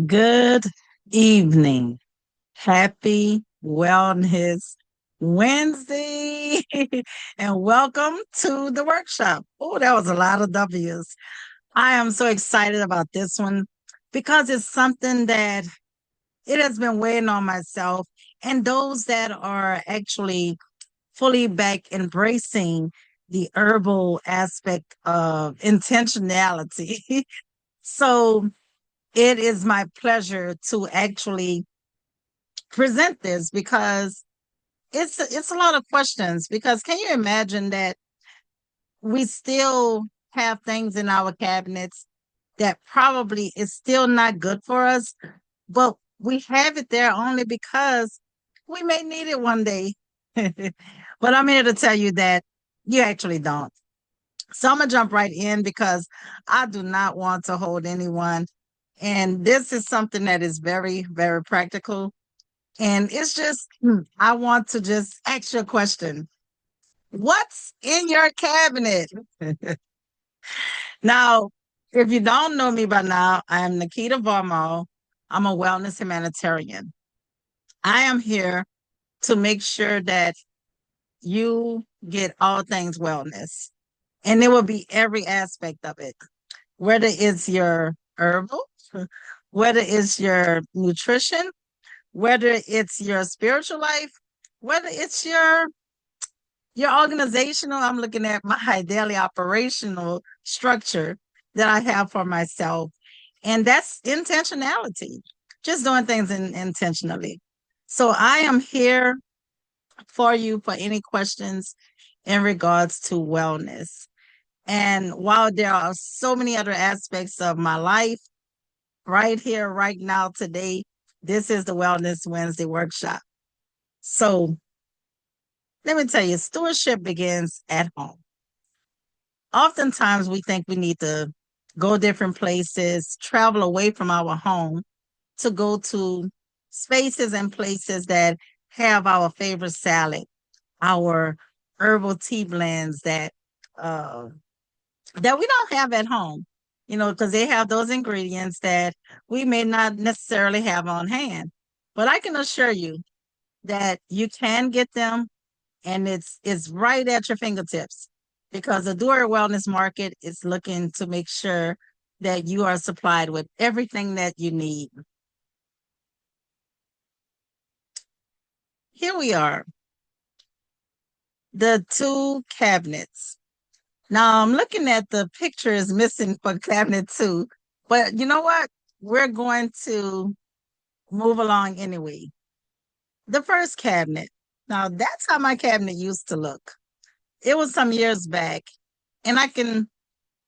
Good evening. Happy Wellness Wednesday. And welcome to the workshop. Oh, that was a lot of W's. I am so excited about this one because it's something that it has been weighing on myself and those that are actually fully back embracing the herbal aspect of intentionality. So it is my pleasure to actually present this because it's a lot of questions. Because can you imagine that we still have things in our cabinets that probably is still not good for us, but we have it there only because we may need it one day. But I'm here to tell you that you actually don't. So I'm gonna jump right in because I do not want to hold anyone. And this is something that is very, very practical. And it's just, I want to just ask you a question. What's in your cabinet? Now, if you don't know me by now, I am Nikita Varmal. I'm a wellness humanitarian. I am here to make sure that you get all things wellness. And it will be every aspect of it, whether it's your herbal, whether it's your nutrition, whether it's your spiritual life, whether it's your organizational. I'm looking at my daily operational structure that I have for myself. And that's intentionality, just doing things intentionally. So I am here for you for any questions in regards to wellness. And while there are so many other aspects of my life, right here, right now, today, this is the Wellness Wednesday workshop. So let me tell you, stewardship begins at home. Oftentimes, we think we need to go different places, travel away from our home to go to spaces and places that have our favorite salad, our herbal tea blends uh, that we don't have at home, because they have those ingredients that we may not necessarily have on hand. But I can assure you that you can get them and it's right at your fingertips because the DuEarth Wellness Market is looking to make sure that you are supplied with everything that you need. Here we are, the two cabinets. Now I'm looking at the pictures missing for cabinet two, but you know what? We're going to move along anyway. The first cabinet. Now that's how my cabinet used to look. It was some years back, and I can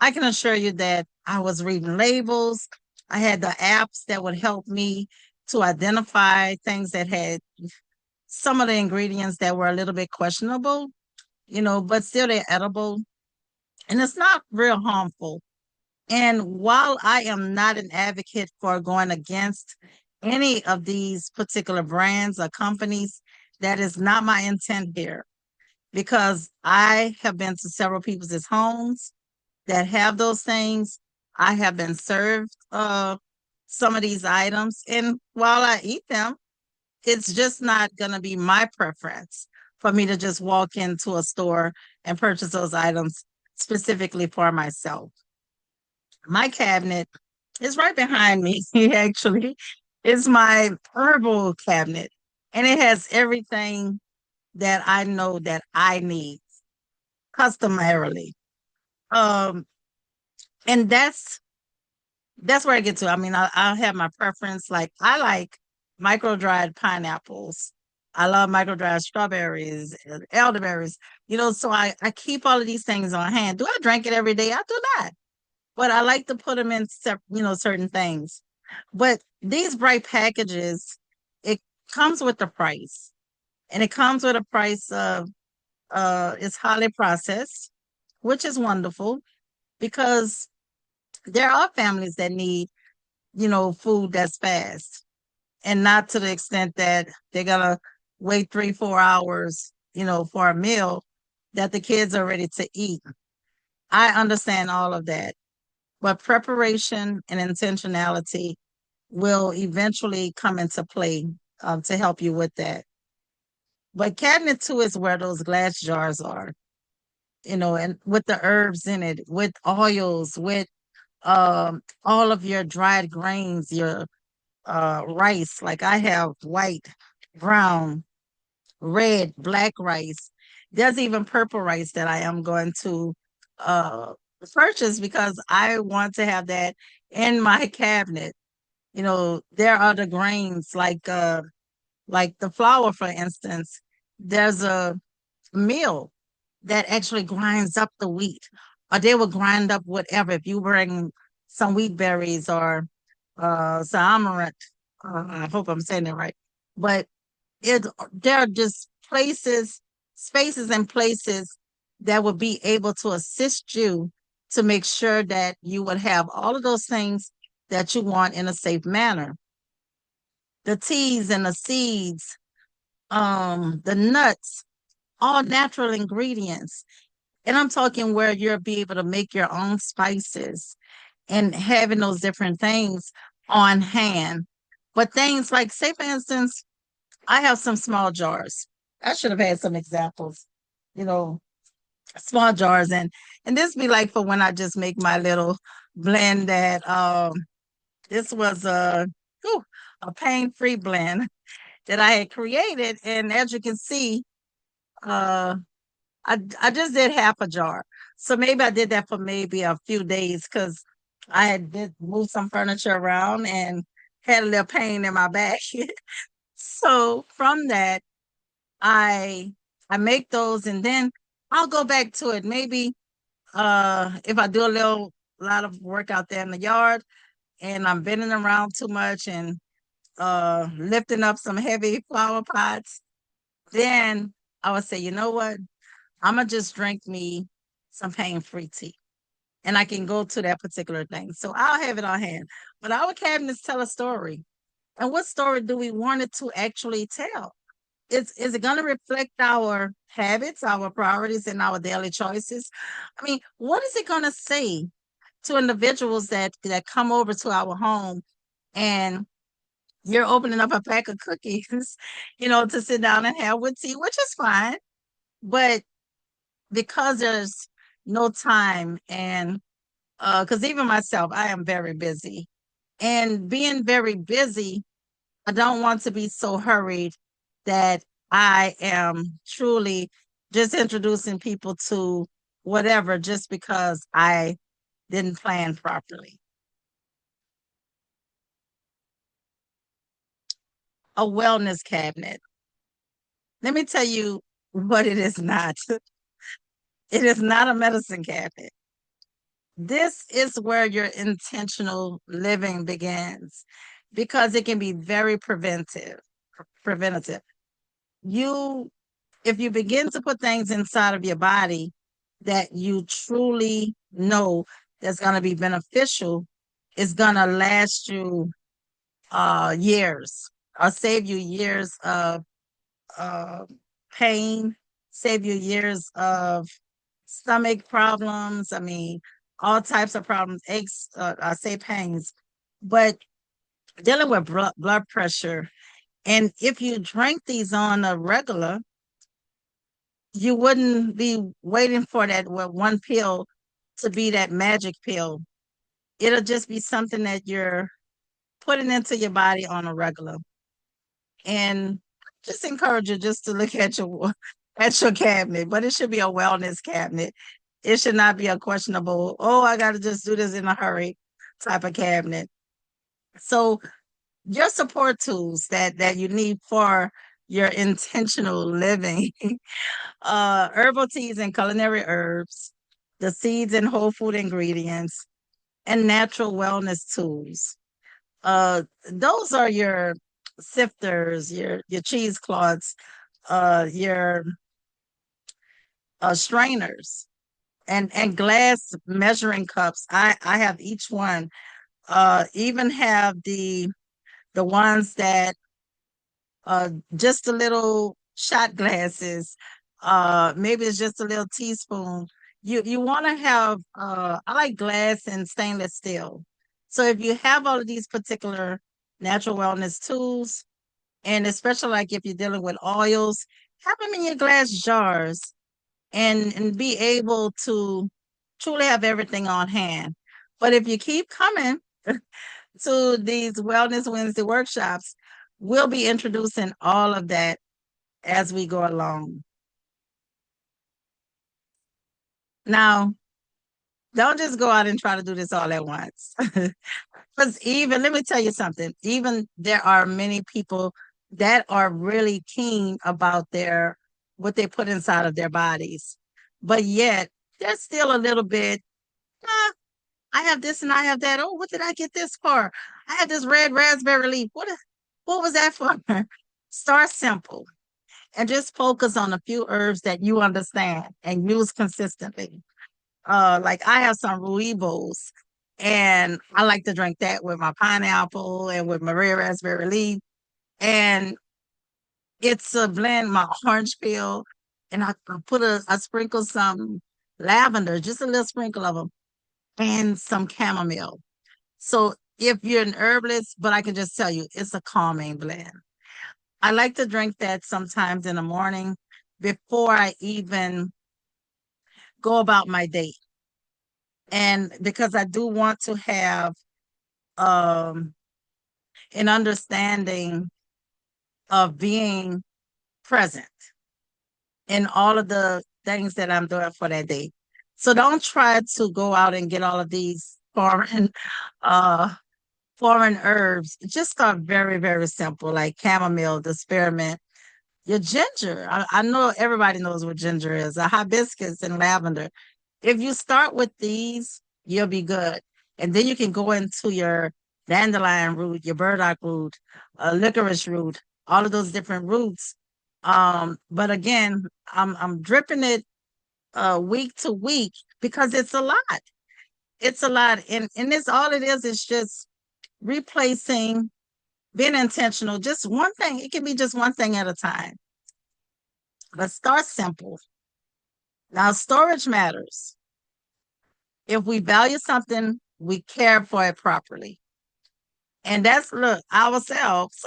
assure you that I was reading labels. I had the apps that would help me to identify things that had some of the ingredients that were a little bit questionable, but still they're edible and it's not real harmful. And while I am not an advocate for going against any of these particular brands or companies, that is not my intent here because I have been to several people's homes that have those things. I have been served some of these items, and while I eat them, it's just not going to be my preference for me to just walk into a store and purchase those items specifically for myself. My cabinet is right behind me, actually. It's my herbal cabinet, and it has everything that I know that I need customarily. Um, and that's where I get to. I mean, I'll have my preference. Like I like micro dried pineapples. I love micro dried strawberries, elderberries. So I keep all of these things on hand. Do I drink it every day? I do not, but I like to put them in, certain things. But these bright packages, it comes with the price, and it comes with a price of it's highly processed, which is wonderful because there are families that need, food that's fast and not to the extent that they're gonna wait 3, 4 hours, for a meal that the kids are ready to eat. I understand all of that, but preparation and intentionality will eventually come into play to help you with that. But cabinet two is where those glass jars are, and with the herbs in it, with oils, with all of your dried grains, your rice. Like I have white, brown, red, black rice. There's even purple rice that I am going to uh purchase because I want to have that in my cabinet. There are the grains like the flour, for instance. There's a mill that actually grinds up the wheat, or they will grind up whatever. If you bring some wheat berries or some amaranth, I hope I'm saying it right, but it there are just spaces and places that would be able to assist you to make sure that you would have all of those things that you want in a safe manner. The teas and the seeds, the nuts, all natural ingredients. And I'm talking where you'll be able to make your own spices and having those different things on hand. But things like, say, for instance, I have some small jars. I should have had some examples, you know, small jars, and this be like for when I just make my little blend that this was whew, a pain-free blend that I had created. And as you can see, uh I just did half a jar. So maybe I did that for maybe a few days because I had did move some furniture around and had a little pain in my back. So from that, I I make those and then I'll go back to it. Maybe if I do a lot of work out there in the yard and I'm bending around too much and lifting up some heavy flower pots, then I would say, you know what? I'm gonna just drink me some pain-free tea. And I can go to that particular thing. So I'll have it on hand. But our cabinets tell a story. And what story do we want it to actually tell? Is it going to reflect our habits, our priorities, and our daily choices? I mean, what is it going to say to individuals that come over to our home and you're opening up a pack of cookies, to sit down and have with tea, which is fine. But because there's no time and because even myself, I am very busy. And being very busy, I don't want to be so hurried that I am truly just introducing people to whatever just because I didn't plan properly. A wellness cabinet. Let me tell you what it is not. It is not a medicine cabinet. This is where your intentional living begins because it can be very preventative. You If you begin to put things inside of your body that you truly know that's going to be beneficial, it's going to last you years or save you years of uh, pain, save you years of stomach problems. I mean, all types of problems, aches, I say pains, but dealing with blood pressure. And if you drink these on a regular, you wouldn't be waiting for that one pill to be that magic pill. It'll just be something that you're putting into your body on a regular. And just encourage you just to look at your at your cabinet, but it should be a wellness cabinet. It should not be a questionable, oh, I got to just do this in a hurry type of cabinet. So your support tools that you need for your intentional living, herbal teas and culinary herbs, the seeds and whole food ingredients, and natural wellness tools. Those are your sifters, your cheesecloths, your strainers, and glass measuring cups. I have each one. Even have the ones that just a little shot glasses. Maybe it's just a little teaspoon. You want to have I like glass and stainless steel. So if you have all of these particular natural wellness tools, and especially like if you're dealing with oils, have them in your glass jars and be able to truly have everything on hand. But if you keep coming to these Wellness Wednesday workshops, we'll be introducing all of that as we go along. Now, don't just go out and try to do this all at once. Because even, let me tell you something, even there are many people that are really keen about what they put inside of their bodies. But yet, they're still a little bit, "Ah, I have this and I have that. Oh, what did I get this for? I had this red raspberry leaf. What was that for?" Start simple and just focus on a few herbs that you understand and use consistently. Like I have some Ruibos, and I like to drink that with my pineapple and with my red raspberry leaf. And it's a blend, my orange peel, and I sprinkle some lavender, just a little sprinkle of them, and some chamomile. So if you're an herbalist, but I can just tell you, it's a calming blend. I like to drink that sometimes in the morning before I even go about my day. And because I do want to have um, an understanding of being present in all of the things that I'm doing for that day. So don't try to go out and get all of these uh, foreign herbs. Just start very, very simple, like chamomile, the spearmint, your ginger. I know everybody knows what ginger is, a hibiscus and lavender. If you start with these, you'll be good. And then you can go into your dandelion root, your burdock root, licorice root, all of those different roots. But again, I'm dripping it week to week because it's a lot. It's a lot. And this all it is just replacing, being intentional, just one thing. It can be just one thing at a time. But start simple. Now, storage matters. If we value something, we care for it properly. And that's, look, ourselves.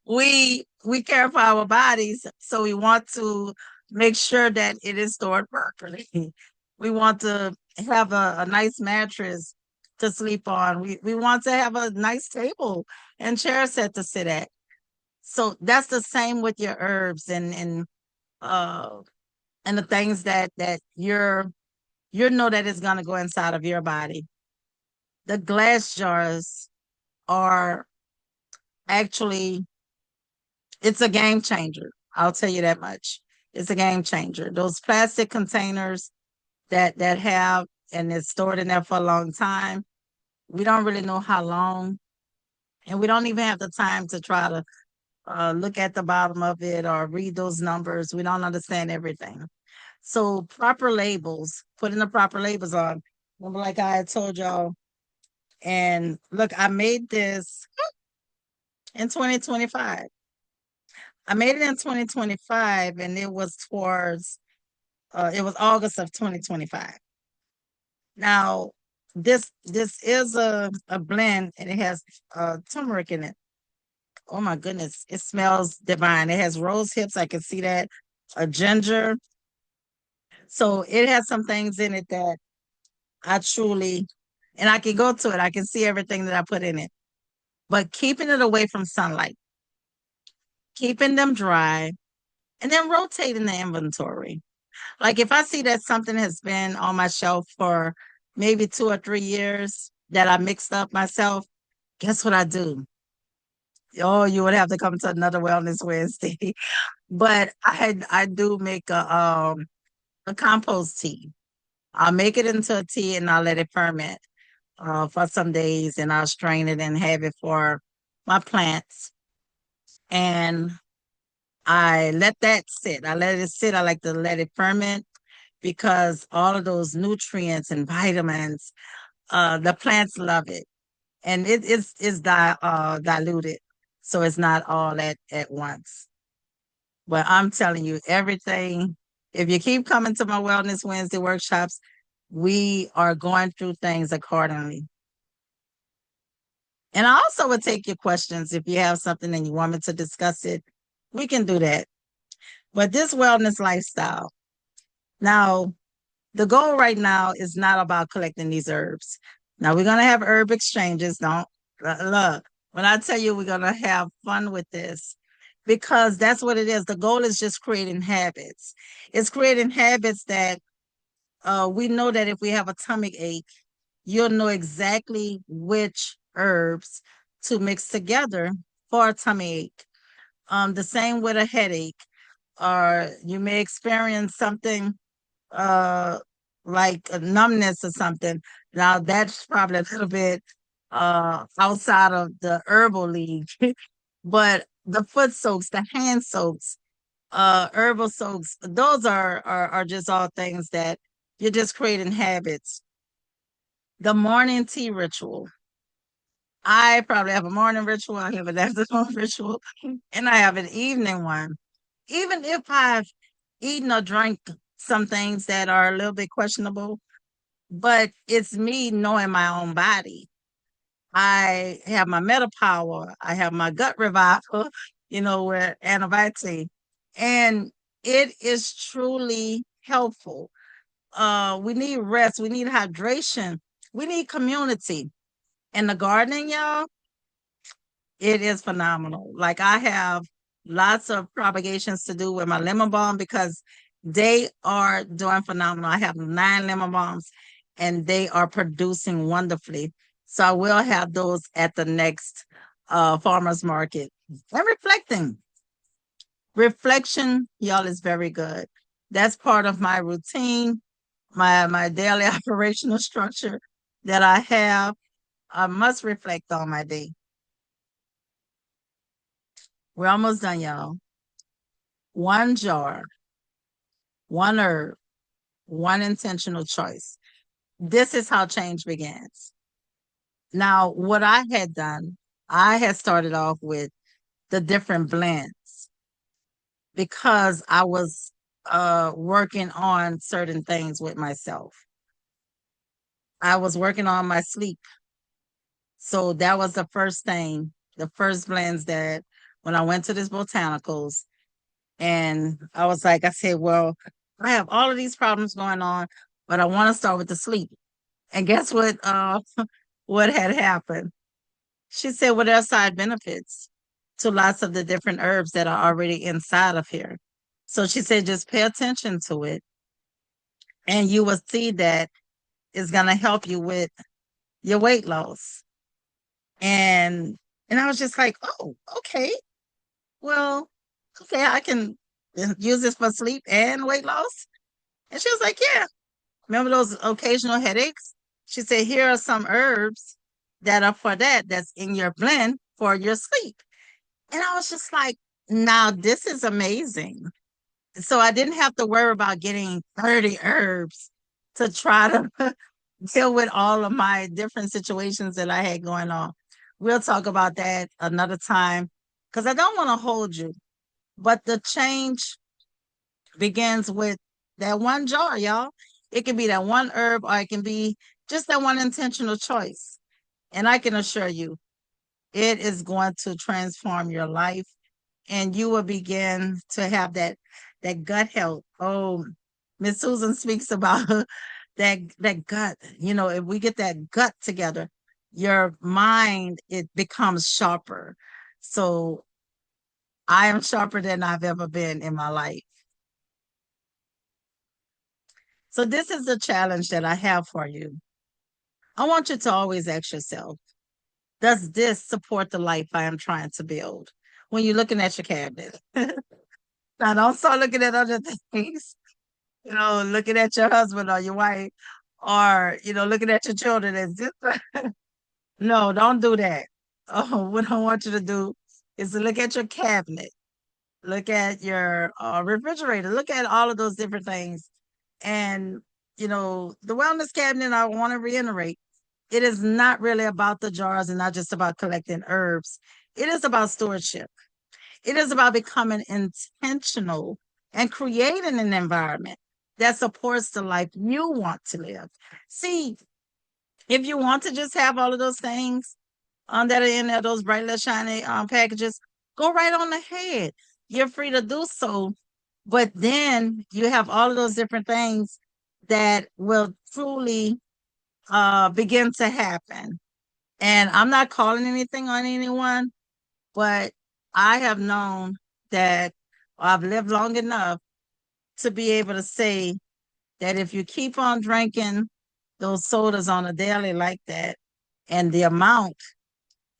We care for our bodies, so we want to make sure that it is stored properly. We want to have a nice mattress to sleep on. We want to have a nice table and chair set to sit at. So that's the same with your herbs uh and the things that you know that is going to go inside of your body. The glass jars are actually, it's a game changer. I'll tell you that much. It's a game changer. Those plastic containers that have and it's stored in there for a long time. We don't really know how long, and we don't even have the time to try to look at the bottom of it or read those numbers. We don't understand everything. So proper labels, putting the proper labels on. Remember, like I had told y'all, and look, I made this in 2025. I made it in 2025, and it was it was August of 2025. Now, this is a blend, and it has turmeric in it. Oh my goodness, it smells divine. It has rose hips. I can see that. A ginger. So it has some things in it that I truly, and I can go to it. I can see everything that I put in it. But keeping it away from sunlight, keeping them dry, and then rotating the inventory. Like if I see that something has been on my shelf for maybe 2 or 3 years that I mixed up myself, guess what I do? Oh, you would have to come to another Wellness Wednesday. But I do make a compost tea. I'll make it into a tea and I'll let it ferment for some days, and I'll strain it and have it for my plants. And I let that sit. I let it sit. I like to let it ferment because all of those nutrients and vitamins, the plants love it. And it's diluted. So it's not all at once. But I'm telling you, everything, if you keep coming to my Wellness Wednesday workshops, we are going through things accordingly. And I also would take your questions if you have something and you want me to discuss it. We can do that. But this wellness lifestyle. Now, the goal right now is not about collecting these herbs. Now we're gonna have herb exchanges. Don't look when I tell you we're gonna have fun with this because that's what it is. The goal is just creating habits. It's creating habits that we know that if we have a tummy ache, you'll know exactly which herbs to mix together for a tummy ache. The same with a headache, or you may experience something uh like a numbness or something. Now that's probably a little bit outside of the herbal league. But the foot soaks, the hand soaks, herbal soaks, those are just all things that you're just creating habits. The morning tea ritual. I probably have a morning ritual, I have an afternoon ritual, and I have an evening one. Even if I've eaten or drank some things that are a little bit questionable, but it's me knowing my own body. I have my meta power, I have my gut revival, with antibiotic, and it is truly helpful. We need rest, we need hydration, we need community. And the gardening, y'all, it is phenomenal. Like I have lots of propagations to do with my lemon balm because they are doing phenomenal. I have 9 lemon balms and they are producing wonderfully. So I will have those at the next farmers market. And reflecting. Reflection, y'all, is very good. That's part of my routine, my daily operational structure that I have. I must reflect on my day. We're almost done, y'all. One jar, one herb, one intentional choice. This is how change begins. Now, what I had done, I had started off with the different blends because I was working on certain things with myself. I was working on my sleep. So that was the first thing, the first blends that when I went to this Botanicals, and I was like, I said, well, I have all of these problems going on, but I want to start with the sleep. And guess what? What had happened? She said, well, there are side benefits to lots of the different herbs that are already inside of here. So she said, just pay attention to it, and you will see that it's going to help you with your weight loss. And I was just like, oh, okay. Well, okay, I can use this for sleep and weight loss. And she was like, yeah. Remember those occasional headaches? She said, here are some herbs that are for that, that's in your blend for your sleep. And I was just like, now this is amazing. So I didn't have to worry about getting 30 herbs to try to deal with all of my different situations that I had going on. We'll talk about that another time because I don't want to hold you. But the change begins with that one jar, y'all. It can be that one herb or it can be just that one intentional choice. And I can assure you, it is going to transform your life and you will begin to have that gut health. Oh, Miss Susan speaks about that gut. If we get that gut together, your mind it becomes sharper. So I am sharper than I've ever been in my life. So this is the challenge that I have for you. I want you to always ask yourself, does this support the life I am trying to build? When you're looking at your cabinet. Now don't start looking at other things, looking at your husband or your wife or, looking at your children. No, don't do that. Oh, what I want you to do is to look at your cabinet, look at your refrigerator, look at all of those different things. And, the wellness cabinet, I want to reiterate, it is not really about the jars and not just about collecting herbs. It is about stewardship. It is about becoming intentional and creating an environment that supports the life you want to live. See, if you want to just have all of those things, that are in there, those bright little shiny packages, go right on ahead. You're free to do so. But then you have all of those different things that will truly begin to happen. And I'm not calling anything on anyone, but I have known that I've lived long enough to be able to say that if you keep on drinking those sodas on a daily like that, and the amount,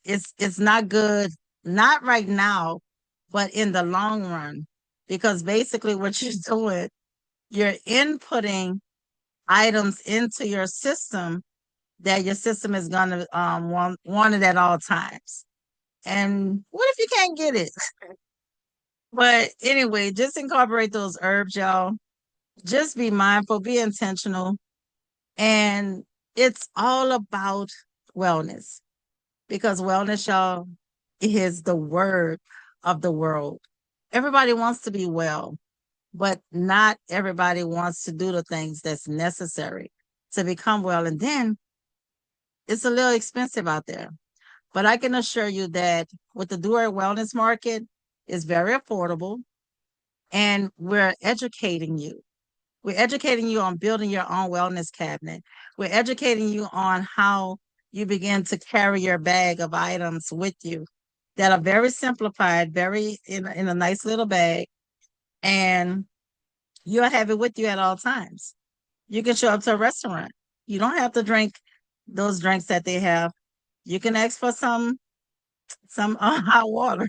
it's not good, not right now, but in the long run, because basically what you're doing, you're inputting items into your system that your system is gonna want it at all times. And what if you can't get it? But anyway, just incorporate those herbs, y'all. Just be mindful, be intentional, and it's all about wellness, because wellness, y'all, is the word of the world. Everybody wants to be well, but not everybody wants to do the things that's necessary to become well. And then it's a little expensive out there. But I can assure you that with the DuEarth Wellness Market, it's very affordable, and we're educating you. We're educating you on building your own wellness cabinet. We're educating you on how you begin to carry your bag of items with you that are very simplified, very in a nice little bag, and you'll have it with you at all times. You can show up to a restaurant. You don't have to drink those drinks that they have. You can ask for some hot water,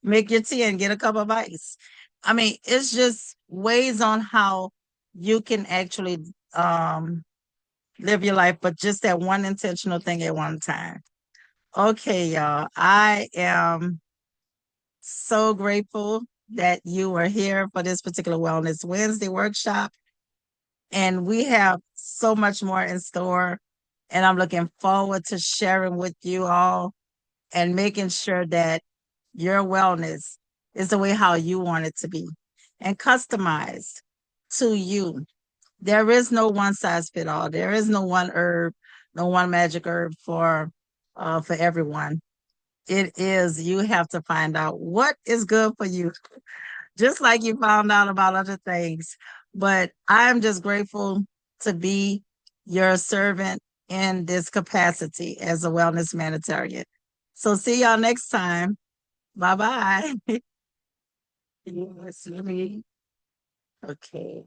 make your tea, and get a cup of ice. I mean, it's just ways on how you can actually live your life, but just that one intentional thing at one time. Okay, y'all. I am so grateful that you were here for this particular Wellness Wednesday workshop. And we have so much more in store. And I'm looking forward to sharing with you all and making sure that your wellness is the way how you want it to be and customized to you. There is no one size fit all. There is no one herb, no one magic herb for everyone. It is, you have to find out what is good for you, just like you found out about other things. But I'm just grateful to be your servant in this capacity as a wellness humanitarian. So see y'all next time. Bye bye. Okay.